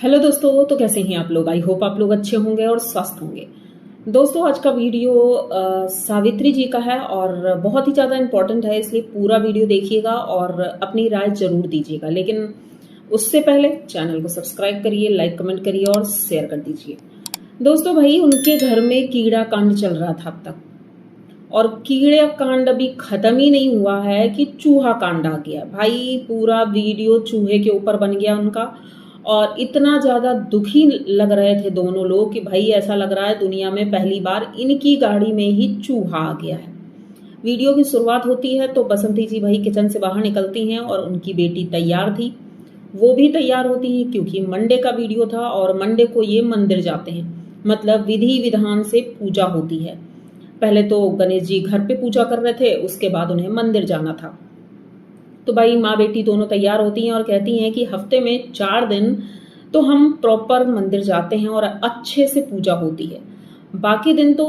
Hello दोस्तों, तो कैसे हैं आप लोग। आई होप आप लोग अच्छे होंगे और स्वस्थ होंगे। दोस्तों, आज का वीडियो सावित्री जी का है और बहुत ही ज़्यादा इम्पोर्टेंट है, इसलिए पूरा वीडियो देखिएगा और अपनी राय जरूर दीजिएगा। लेकिन उससे पहले चैनल को सब्सक्राइब करिए, लाइक कमेंट करिए और शेयर कर दीजिए। दोस्तों भाई, उनके घर में कीड़ा कांड चल रहा था अब तक, और कीड़ा कांड अभी खत्म ही नहीं हुआ है कि चूहा कांड आ गया। भाई पूरा वीडियो चूहे के ऊपर बन गया उनका, और इतना ज्यादा दुखी लग रहे थे दोनों लोग कि भाई ऐसा लग रहा है दुनिया में पहली बार इनकी गाड़ी में ही चूहा आ गया है। वीडियो की शुरुआत होती है तो बसंती जी भाई किचन से बाहर निकलती हैं और उनकी बेटी तैयार थी, वो भी तैयार होती हैं क्योंकि मंडे का वीडियो था और मंडे को ये मंदिर जाते हैं, मतलब विधि विधान से पूजा होती है। पहले तो गणेश जी घर पे पूजा कर रहे थे, उसके बाद उन्हें मंदिर जाना था। तो भाई माँ बेटी दोनों तैयार होती हैं और कहती हैं कि हफ्ते में 4 दिन तो हम प्रॉपर मंदिर जाते हैं और अच्छे से पूजा होती है। बाकी दिन तो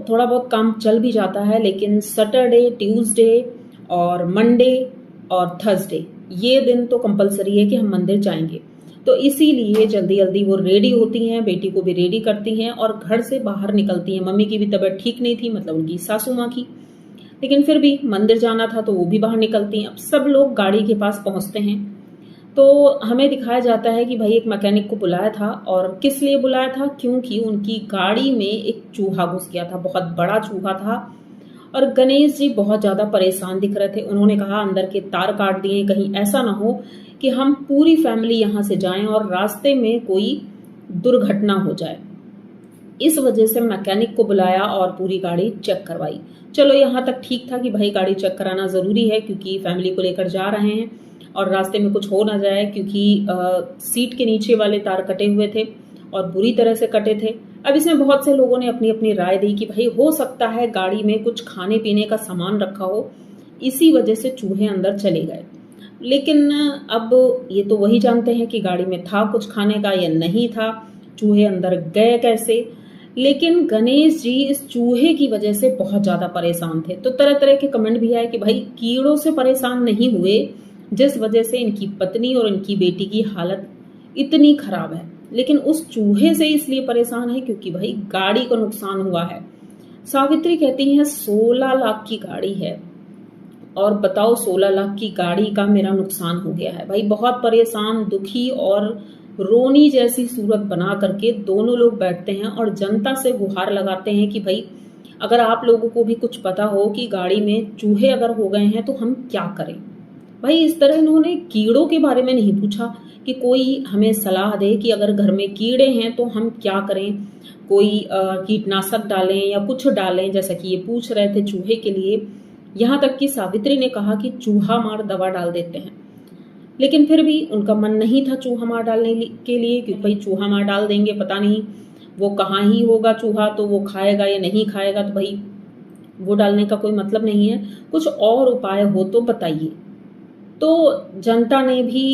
थोड़ा बहुत काम चल भी जाता है, लेकिन सैटरडे, ट्यूसडे और मंडे और थर्सडे ये दिन तो कंपलसरी है कि हम मंदिर जाएंगे। तो इसीलिए जल्दी जल्दी वो रेडी होती हैं, बेटी को भी रेडी करती हैं और घर से बाहर निकलती हैं। मम्मी की भी तबीयत ठीक नहीं थी, मतलब उनकी सासू माँ की, लेकिन फिर भी मंदिर जाना था तो वो भी बाहर निकलती हैं। अब सब लोग गाड़ी के पास पहुंचते हैं तो हमें दिखाया जाता है कि भाई एक मैकेनिक को बुलाया था, और किस लिए बुलाया था, क्योंकि उनकी गाड़ी में एक चूहा घुस गया था, बहुत बड़ा चूहा था। और गणेश जी बहुत ज्यादा परेशान दिख रहे थे। उन्होंने कहा अंदर के तार काट दिए, कहीं ऐसा ना हो कि हम पूरी फैमिली यहाँ से जाएं और रास्ते में कोई दुर्घटना हो जाए। इस वजह से मैकेनिक को बुलाया और पूरी गाड़ी चेक करवाई। चलो यहाँ तक ठीक था कि भाई गाड़ी चेक कराना जरूरी है क्योंकि फैमिली को लेकर जा रहे हैं और रास्ते में कुछ हो ना जाए, क्योंकि सीट के नीचे वाले तार कटे हुए थे और बुरी तरह से कटे थे। अब इसमें बहुत से लोगों ने अपनी अपनी राय दी कि भाई हो सकता है गाड़ी में कुछ खाने पीने का सामान रखा हो, इसी वजह से चूहे अंदर चले गए। लेकिन अब ये तो वही जानते हैं कि गाड़ी में था कुछ खाने का या नहीं था, चूहे अंदर गए कैसे। लेकिन गणेश जी इस चूहे की वजह से बहुत ज्यादा परेशान थे, तो तरह तरह के कमेंट भी आए कि भाई कीड़ों से परेशान नहीं हुए, जिस वजह से इनकी पत्नी और इनकी बेटी की हालत इतनी खराब है, लेकिन उस चूहे से इसलिए परेशान है क्योंकि भाई गाड़ी को नुकसान हुआ है। सावित्री कहती है 16 लाख की गाड़ी है, और बताओ 16 लाख की गाड़ी का मेरा नुकसान हो गया है। भाई बहुत परेशान, दुखी और रोनी जैसी सूरत बना करके दोनों लोग बैठते हैं और जनता से गुहार लगाते हैं कि भाई अगर आप लोगों को भी कुछ पता हो कि गाड़ी में चूहे अगर हो गए हैं तो हम क्या करें। भाई इस तरह इन्होंने कीड़ों के बारे में नहीं पूछा कि कोई हमें सलाह दे कि अगर घर में कीड़े हैं तो हम क्या करें, कोई कीटनाशक डालें या कुछ डालें, जैसा कि ये पूछ रहे थे चूहे के लिए। यहाँ तक कि सावित्री ने कहा कि चूहा मार दवा डाल देते हैं, लेकिन फिर भी उनका मन नहीं था चूहा मार डालने के लिए, क्योंकि भाई चूहा मार डाल देंगे, पता नहीं वो कहाँ ही होगा चूहा, तो वो खाएगा या नहीं खाएगा, तो भाई वो डालने का कोई मतलब नहीं है। कुछ और उपाय हो तो बताइए। तो जनता ने भी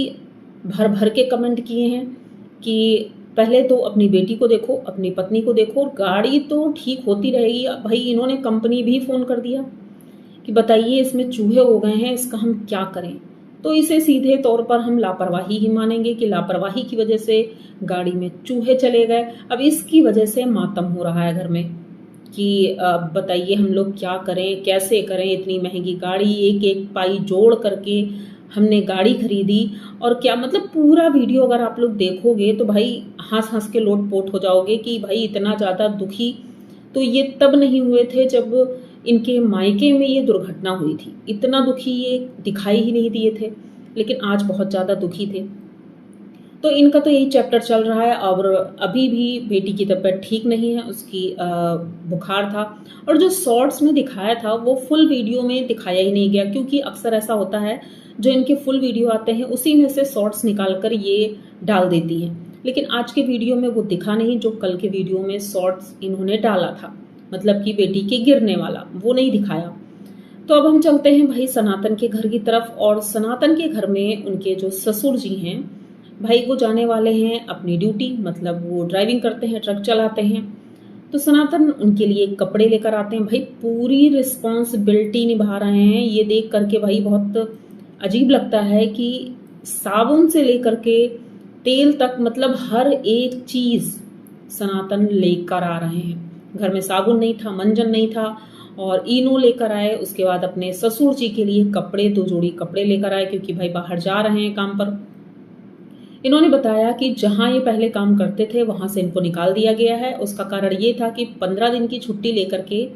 भर भर के कमेंट किए हैं कि पहले तो अपनी बेटी को देखो, अपनी पत्नी को देखो, और गाड़ी तो ठीक होती रहेगी। भाई इन्होंने कंपनी भी फोन कर दिया कि बताइए इसमें चूहे हो गए हैं, इसका हम क्या करें। तो इसे सीधे तौर पर हम लापरवाही ही मानेंगे कि लापरवाही की वजह से गाड़ी में चूहे चले गए। अब इसकी वजह से मातम हो रहा है घर में कि बताइए हम लोग क्या करें, कैसे करें। इतनी महंगी गाड़ी, एक एक पाई जोड़ करके हमने गाड़ी खरीदी, और क्या मतलब पूरा वीडियो अगर आप लोग देखोगे तो भाई हंस हंस के लोटपोट हो जाओगे कि भाई इतना ज़्यादा दुखी तो ये तब नहीं हुए थे जब इनके मायके में ये दुर्घटना हुई थी। इतना दुखी ये दिखाई ही नहीं दिए थे, लेकिन आज बहुत ज़्यादा दुखी थे। तो इनका तो यही चैप्टर चल रहा है, और अभी भी बेटी की तबीयत ठीक नहीं है, उसकी बुखार था। और जो शॉर्ट्स में दिखाया था वो फुल वीडियो में दिखाया ही नहीं गया, क्योंकि अक्सर ऐसा होता है जो इनके फुल वीडियो आते हैं उसी में से शॉर्ट्स निकाल कर ये डाल देती हैं। लेकिन आज के वीडियो में वो दिखा नहीं जो कल के वीडियो में शॉर्ट्स इन्होंने डाला था, मतलब कि बेटी के गिरने वाला वो नहीं दिखाया। तो अब हम चलते हैं भाई सनातन के घर की तरफ, और सनातन के घर में उनके जो ससुर जी हैं भाई वो जाने वाले हैं अपनी ड्यूटी, मतलब वो ड्राइविंग करते हैं, ट्रक चलाते हैं। तो सनातन उनके लिए कपड़े लेकर आते हैं। भाई पूरी रिस्पॉन्सिबिलिटी निभा रहे हैं, ये देख करके भाई बहुत अजीब लगता है कि साबुन से लेकर के तेल तक, मतलब हर एक चीज सनातन लेकर आ रहे हैं। घर में साबुन नहीं था, मंजन नहीं था, और इनो लेकर आए। उसके बाद अपने ससुर जी के लिए कपड़े, 2 जोड़ी कपड़े लेकर आए, क्योंकि भाई बाहर जा रहे हैं काम पर। इन्होंने बताया कि जहां ये पहले काम करते थे वहां से इनको निकाल दिया गया है। उसका कारण ये था कि 15 दिन की छुट्टी लेकर के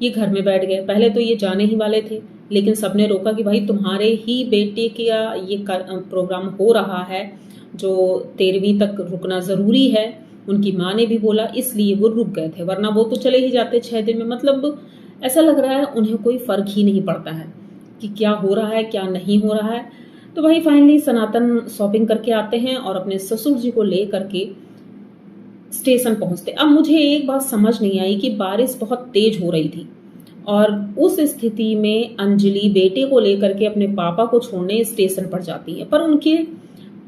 ये घर में बैठ गए। पहले तो ये जाने ही वाले थे, लेकिन सबने रोका कि भाई तुम्हारे ही बेटे का ये प्रोग्राम हो रहा है, जो 13वीं तक रुकना ज़रूरी है। उनकी माँ ने भी बोला, इसलिए वो रुक गए थे, वरना वो तो चले ही जाते 6 दिन में। मतलब ऐसा लग रहा है उन्हें कोई फ़र्क ही नहीं पड़ता है कि क्या हो रहा है क्या नहीं हो रहा है। तो भाई फाइनली सनातन शॉपिंग करके आते हैं और अपने ससुर जी को ले करके स्टेशन पहुंचते। अब मुझे एक बात समझ नहीं आई कि बारिश बहुत तेज हो रही थी, और उस स्थिति में अंजलि बेटे को लेकर के अपने पापा को छोड़ने स्टेशन पर जाती है, पर उनके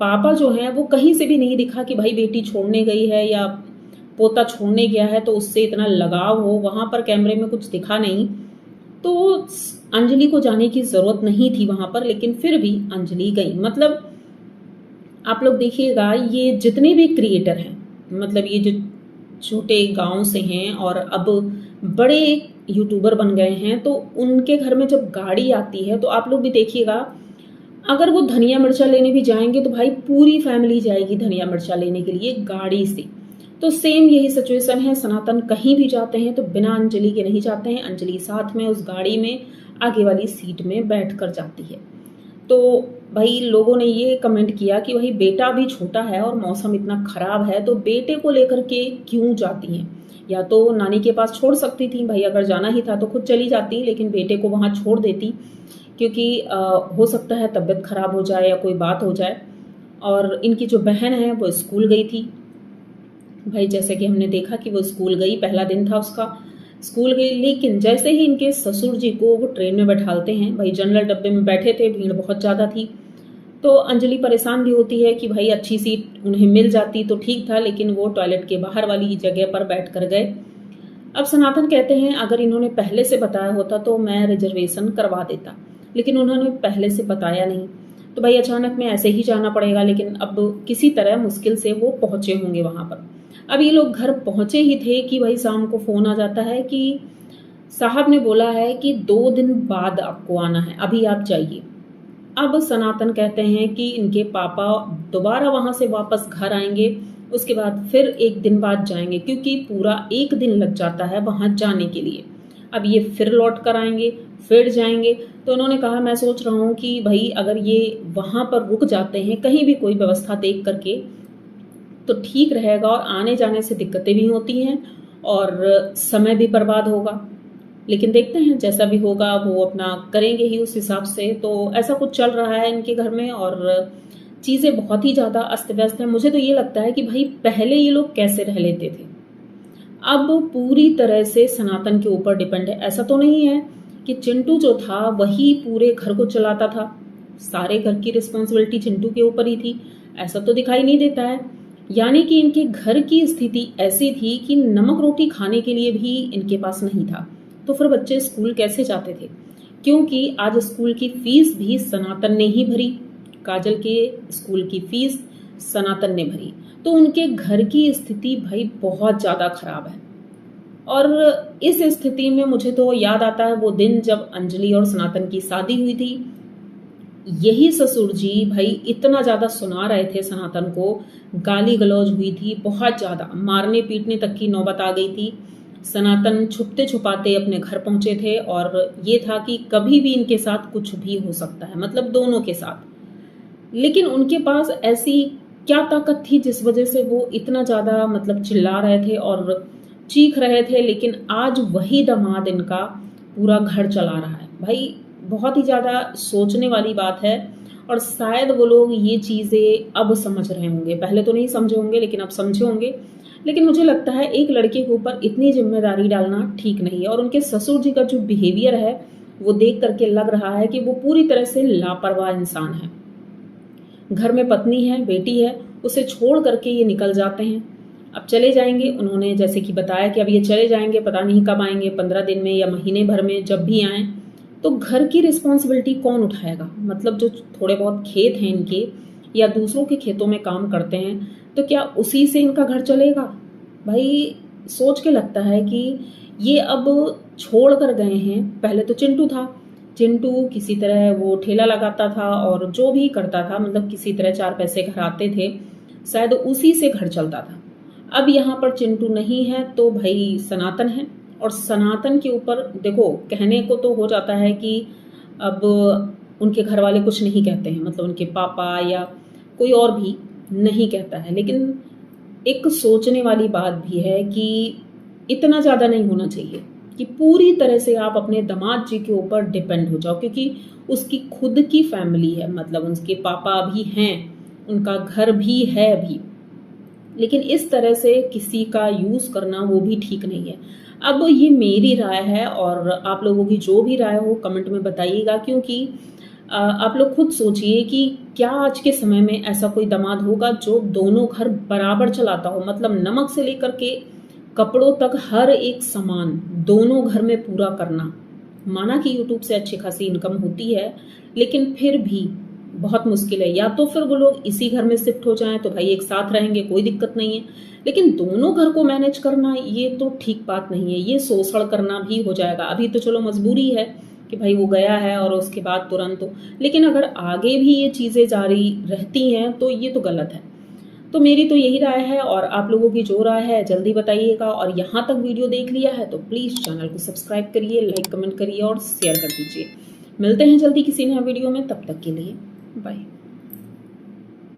पापा जो हैं वो कहीं से भी नहीं दिखा कि भाई बेटी छोड़ने गई है या पोता छोड़ने गया है तो उससे इतना लगाव हो। वहां पर कैमरे में कुछ दिखा नहीं, तो अंजलि को जाने की जरूरत नहीं थी वहां पर, लेकिन फिर भी अंजलि गई। मतलब आप लोग देखिएगा, ये जितने भी क्रिएटर हैं, मतलब ये जो छोटे गांव से हैं और अब बड़े यूट्यूबर बन गए हैं, तो उनके घर में जब गाड़ी आती है तो आप लोग भी देखिएगा, अगर वो धनिया मिर्चा लेने भी जाएंगे तो भाई पूरी फैमिली जाएगी धनिया मिर्चा लेने के लिए गाड़ी से। तो सेम यही सिचुएशन है, सनातन कहीं भी जाते हैं तो बिना अंजलि के नहीं जाते हैं। अंजलि साथ में उस गाड़ी में आगे वाली सीट में बैठ कर जाती है। तो भाई लोगों ने ये कमेंट किया कि भाई बेटा भी छोटा है और मौसम इतना खराब है, तो बेटे को लेकर के क्यों जाती हैं? या तो नानी के पास छोड़ सकती थी भाई, अगर जाना ही था तो खुद चली जाती, लेकिन बेटे को वहां छोड़ देती, क्योंकि हो सकता है तबीयत खराब हो जाए या कोई बात हो जाए। और इनकी जो बहन है वो स्कूल गई थी। भाई जैसे कि हमने देखा कि वो स्कूल गई, पहला दिन था उसका, स्कूल गई। लेकिन जैसे ही इनके ससुर जी को वो ट्रेन में बैठालते हैं, भाई जनरल डब्बे में बैठे थे, भीड़ बहुत ज़्यादा थी, तो अंजलि परेशान भी होती है कि भाई अच्छी सीट उन्हें मिल जाती तो ठीक था, लेकिन वो टॉयलेट के बाहर वाली जगह पर बैठ कर गए। अब सनातन कहते हैं अगर इन्होंने पहले से बताया होता तो मैं रिजर्वेशन करवा देता, लेकिन उन्होंने पहले से बताया नहीं, तो भाई अचानक में ऐसे ही जाना पड़ेगा। लेकिन अब किसी तरह मुश्किल से वो पहुंचे होंगे वहां पर। अब ये लोग घर पहुंचे ही थे कि भाई शाम को फोन आ जाता है कि साहब ने बोला है कि 2 दिन बाद आपको आना है, अभी आप जाइए। अब सनातन कहते हैं कि इनके पापा दोबारा वहां से वापस घर आएंगे, उसके बाद फिर 1 दिन बाद जाएंगे, क्योंकि पूरा 1 दिन लग जाता है वहां जाने के लिए। अब ये फिर लौट कर आएंगे, फिर जाएंगे। तो उन्होंने कहा मैं सोच रहा हूँ कि भाई अगर ये वहां पर रुक जाते हैं कहीं भी कोई व्यवस्था देख करके तो ठीक रहेगा, और आने जाने से दिक्कतें भी होती हैं और समय भी बर्बाद होगा। लेकिन देखते हैं जैसा भी होगा वो अपना करेंगे ही उस हिसाब से। तो ऐसा कुछ चल रहा है इनके घर में और चीज़ें बहुत ही ज़्यादा अस्त व्यस्त हैं। मुझे तो ये लगता है कि भाई पहले ये लोग कैसे रह लेते थे, अब पूरी तरह से सनातन के ऊपर डिपेंड है। ऐसा तो नहीं है कि चिंटू जो था वही पूरे घर को चलाता था, सारे घर की रिस्पॉन्सिबिलिटी चिंटू के ऊपर ही थी, ऐसा तो दिखाई नहीं देता है। यानी कि इनके घर की स्थिति ऐसी थी कि नमक रोटी खाने के लिए भी इनके पास नहीं था। तो फिर बच्चे स्कूल कैसे जाते थे? क्योंकि आज स्कूल की फीस भी सनातन ने ही भरी, काजल के स्कूल की फीस सनातन ने भरी। तो उनके घर की स्थिति भाई बहुत ज़्यादा खराब है। और इस स्थिति में मुझे तो याद आता है वो दिन जब अंजलि और सनातन की शादी हुई थी। यही ससुर जी भाई इतना ज़्यादा सुना रहे थे सनातन को, गाली गलौज हुई थी बहुत ज़्यादा, मारने पीटने तक की नौबत आ गई थी। सनातन छुपते छुपाते अपने घर पहुंचे थे, और ये था कि कभी भी इनके साथ कुछ भी हो सकता है, मतलब दोनों के साथ। लेकिन उनके पास ऐसी क्या ताकत थी जिस वजह से वो इतना ज़्यादा मतलब चिल्ला रहे थे और चीख रहे थे। लेकिन आज वही दामाद इनका पूरा घर चला रहा है। भाई बहुत ही ज़्यादा सोचने वाली बात है, और शायद वो लोग ये चीज़ें अब समझ रहे होंगे, पहले तो नहीं समझे होंगे लेकिन अब समझे होंगे। लेकिन मुझे लगता है एक लड़के के ऊपर इतनी जिम्मेदारी डालना ठीक नहीं है, और उनके ससुर जी का जो बिहेवियर है वो देख करके लग रहा है कि वो पूरी तरह से लापरवाह इंसान है। घर में पत्नी है, बेटी है, उसे छोड़ करके ये निकल जाते हैं। अब चले जाएंगे, उन्होंने जैसे कि बताया कि अब ये चले जाएंगे, पता नहीं कब आएंगे, 15 दिन में या महीने भर में, जब भी आएँ। तो घर की रिस्पॉन्सिबिलिटी कौन उठाएगा? मतलब जो थोड़े बहुत खेत हैं इनके, या दूसरों के खेतों में काम करते हैं, तो क्या उसी से इनका घर चलेगा? भाई सोच के लगता है कि ये अब छोड़ कर गए हैं। पहले तो चिंटू था, चिंटू किसी तरह वो ठेला लगाता था और जो भी करता था, मतलब किसी तरह 4 पैसे घर आते थे, शायद उसी से घर चलता था। अब यहाँ पर चिंटू नहीं है तो भाई सनातन है, और सनातन के ऊपर देखो, कहने को तो हो जाता है कि अब उनके घर वाले कुछ नहीं कहते हैं, मतलब उनके पापा या कोई और भी नहीं कहता है, लेकिन एक सोचने वाली बात भी है कि इतना ज़्यादा नहीं होना चाहिए कि पूरी तरह से आप अपने दामाद जी के ऊपर डिपेंड हो जाओ, क्योंकि उसकी खुद की फैमिली है, मतलब उसके पापा भी हैं, उनका घर भी है अभी, लेकिन इस तरह से किसी का यूज़ करना वो भी ठीक नहीं है। अब ये मेरी राय है और आप लोगों की जो भी राय हो कमेंट में बताइएगा, क्योंकि आप लोग खुद सोचिए कि क्या आज के समय में ऐसा कोई दामाद होगा जो दोनों घर बराबर चलाता हो, मतलब नमक से लेकर के कपड़ों तक हर एक सामान दोनों घर में पूरा करना। माना कि यूट्यूब से अच्छी खासी इनकम होती है, लेकिन फिर भी बहुत मुश्किल है। या तो फिर वो लोग इसी घर में शिफ्ट हो जाएं तो भाई एक साथ रहेंगे, कोई दिक्कत नहीं है, लेकिन दोनों घर को मैनेज करना ये तो ठीक बात नहीं है, ये शोषण करना भी हो जाएगा। अभी तो चलो मजबूरी है कि भाई वो गया है और उसके बाद तुरंत हो, लेकिन अगर आगे भी ये चीज़ें जारी रहती हैं तो ये तो गलत है। तो मेरी तो यही राय है, और आप लोगों की जो राय है जल्दी बताइएगा। और यहाँ तक वीडियो देख लिया है तो प्लीज़ चैनल को सब्सक्राइब करिए, लाइक कमेंट करिए और शेयर कर दीजिए। मिलते हैं जल्दी किसी नए वीडियो में, तब तक के लिए बाय।